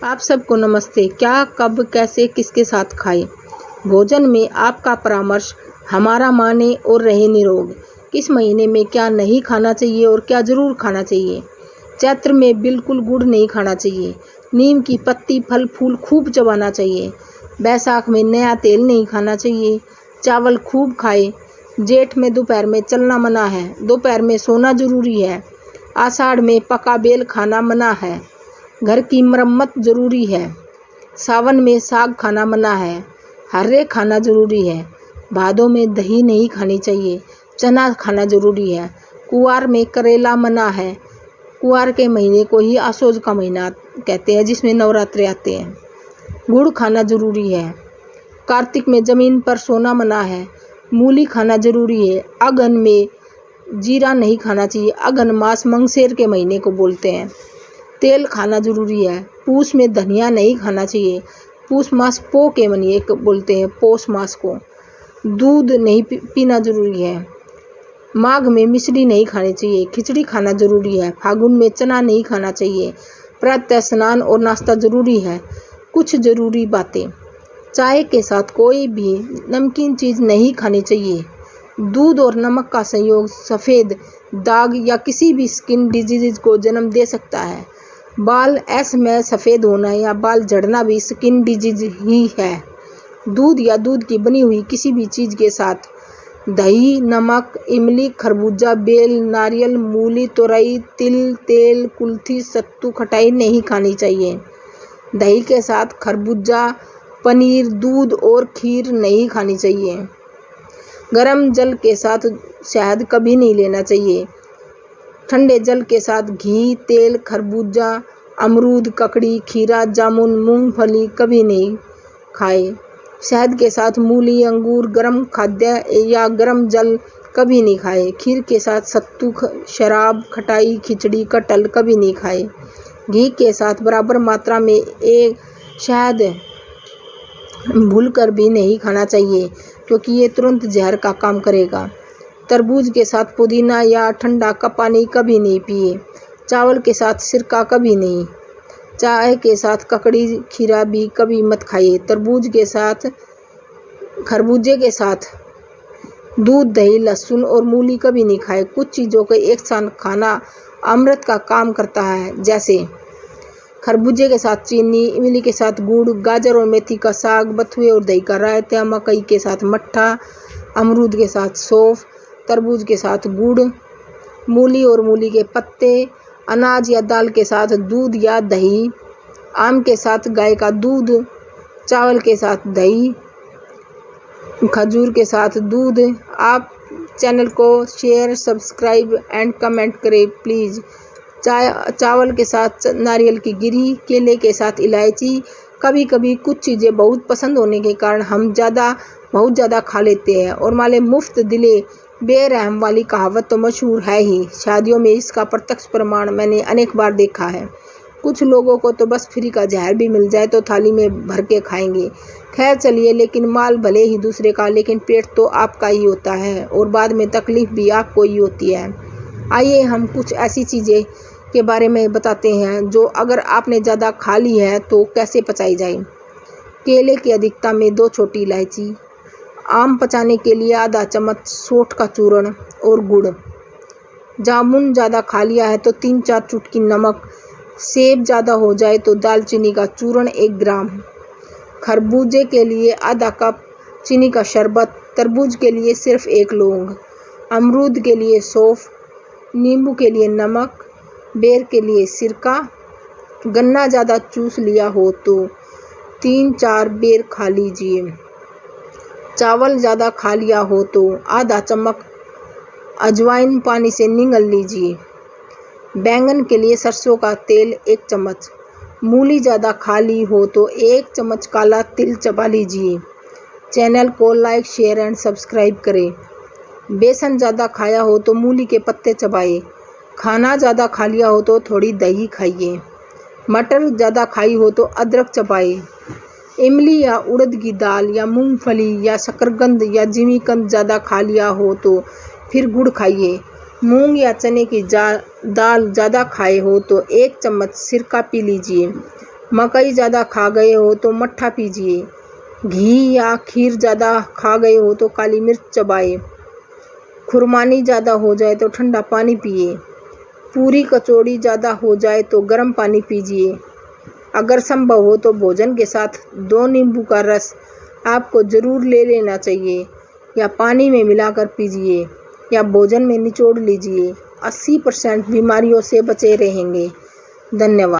आप सबको नमस्ते। क्या, कब, कैसे, किसके साथ खाएं? भोजन में आपका परामर्श हमारा माने और रहे निरोग। किस महीने में क्या नहीं खाना चाहिए और क्या ज़रूर खाना चाहिए? चैत्र में बिल्कुल गुड़ नहीं खाना चाहिए। नीम की पत्ती, फल फूल खूब चबाना चाहिए। बैसाख में नया तेल नहीं खाना चाहिए। चावल खूब खाएं। जेठ में दोपहर में चलना मना है। दोपहर में सोना जरूरी है। आषाढ़ में पका बेल खाना मना है। घर की मरम्मत जरूरी है। सावन में साग खाना मना है। हर्रे खाना जरूरी है। भादों में दही नहीं खानी चाहिए। चना खाना जरूरी है। कुवार में करेला मना है। कुवार के महीने को ही आसोज का महीना कहते हैं, जिसमें नवरात्रे आते हैं। गुड़ खाना जरूरी है। कार्तिक में जमीन पर सोना मना है। मूली खाना जरूरी है। अगन में जीरा नहीं खाना चाहिए। अगन मास मंगसेर के महीने को बोलते हैं। तेल खाना जरूरी है। पूस में धनिया नहीं खाना चाहिए। पूस मास पो के महीने को बोलते हैं, पोस मास को। दूध नहीं पीना जरूरी है। माघ में मिश्री नहीं खानी चाहिए। खिचड़ी खाना जरूरी है। फागुन में चना नहीं खाना चाहिए। प्रातः स्नान और नाश्ता जरूरी है। कुछ जरूरी बातें: चाय के साथ कोई भी नमकीन चीज़ नहीं खानी चाहिए। दूध और नमक का संयोग सफ़ेद दाग या किसी भी स्किन डिजीज को जन्म दे सकता है। बाल ऐसे में सफ़ेद होना या बाल झड़ना भी स्किन डिजीज ही है। दूध या दूध की बनी हुई किसी भी चीज़ के साथ दही, नमक, इमली, खरबूजा, बेल, नारियल, मूली, तोरई, तिल, तेल, कुल्थी, सत्तू, खटाई नहीं खानी चाहिए। दही के साथ खरबूजा, पनीर, दूध और खीर नहीं खानी चाहिए। गर्म जल के साथ शहद कभी नहीं लेना चाहिए। ठंडे जल के साथ घी, तेल, खरबूजा, अमरूद, ककड़ी, खीरा, जामुन, मूंगफली कभी नहीं खाए। शहद के साथ मूली, अंगूर, गर्म खाद्य या गर्म जल कभी नहीं खाए। खीर के साथ सत्तू, शराब, खटाई, खिचड़ी, कटहल कभी नहीं खाए। घी के साथ बराबर मात्रा में एक शहद भूलकर भी नहीं खाना चाहिए, क्योंकि ये तुरंत जहर का काम करेगा। तरबूज के साथ पुदीना या ठंडा का पानी कभी नहीं पिए। चावल के साथ सिरका कभी नहीं। चाय के साथ ककड़ी, खीरा भी कभी मत खाइए। तरबूज के साथ, खरबूजे के साथ दूध, दही, लहसुन और मूली कभी नहीं खाए। कुछ चीज़ों को एक साथ खाना अमृत का काम करता है, जैसे खरबूजे के साथ चीनी, इमली के साथ गुड़, गाजर और मेथी का साग, बथुए और दही का रायता, मकई के साथ मट्ठा, अमरूद के साथ सौंफ, तरबूज के साथ गुड़, मूली और मूली के पत्ते, अनाज या दाल के साथ दूध या दही, आम के साथ गाय का दूध, चावल के साथ दही, खजूर के साथ दूध। आप चैनल को शेयर, सब्सक्राइब एंड कमेंट करें प्लीज़। चावल के साथ नारियल की गिरी, केले के साथ इलायची। कभी कभी कुछ चीज़ें बहुत पसंद होने के कारण हम बहुत ज़्यादा खा लेते हैं, और माले मुफ्त दिले बेरहम वाली कहावत तो मशहूर है ही। शादियों में इसका प्रत्यक्ष प्रमाण मैंने अनेक बार देखा है। कुछ लोगों को तो बस फ्री का जहर भी मिल जाए तो थाली में भर के खाएंगे। खैर चलिए, लेकिन माल भले ही दूसरे का, लेकिन पेट तो आपका ही होता है और बाद में तकलीफ भी आपको ही होती है। आइए हम कुछ ऐसी चीज़ें के बारे में बताते हैं जो अगर आपने ज़्यादा खा ली है तो कैसे पचाई जाए। केले की अधिकता में 2 छोटी इलायची, आम पचाने के लिए आधा चम्मच सोंठ का चूर्ण और गुड़। जामुन ज़्यादा खा लिया है तो 3-4 चुटकी नमक। सेब ज़्यादा हो जाए तो दालचीनी का चूर्ण 1 ग्राम। खरबूजे के लिए आधा कप चीनी का शरबत। तरबूज के लिए सिर्फ 1 लौंग। अमरूद के लिए सौंफ। नींबू के लिए नमक। बेर के लिए सिरका। गन्ना ज़्यादा चूस लिया हो तो 3-4 बेर खा लीजिए। चावल ज़्यादा खा लिया हो तो आधा चम्मच अजवाइन पानी से निगल लीजिए। बैंगन के लिए सरसों का तेल 1 चम्मच। मूली ज़्यादा खा ली हो तो 1 चम्मच काला तिल चबा लीजिए। चैनल को लाइक, शेयर एंड सब्सक्राइब करें। बेसन ज़्यादा खाया हो तो मूली के पत्ते चबाए। खाना ज़्यादा खा लिया हो तो थोड़ी दही खाइए। मटर ज़्यादा खाई हो तो अदरक चबाए। इमली या उड़द की दाल या मूंगफली या शकरकंद या जिमीकंद ज़्यादा खा लिया हो तो फिर गुड़ खाइए। मूंग या चने की दाल ज़्यादा खाए हो तो 1 चम्मच सिरका पी लीजिए। मकई ज़्यादा खा गए हो तो मट्ठा पीजिए। घी या खीर ज़्यादा खा गए हो तो काली मिर्च चबाए। खुरमानी ज़्यादा हो जाए तो ठंडा पानी पिए। पूरी कचौड़ी ज़्यादा हो जाए तो गर्म पानी पीजिए। अगर संभव हो तो भोजन के साथ 2 नींबू का रस आपको ज़रूर ले लेना चाहिए, या पानी में मिलाकर पीजिए, या भोजन में निचोड़ लीजिए। 80% बीमारियों से बचे रहेंगे। धन्यवाद।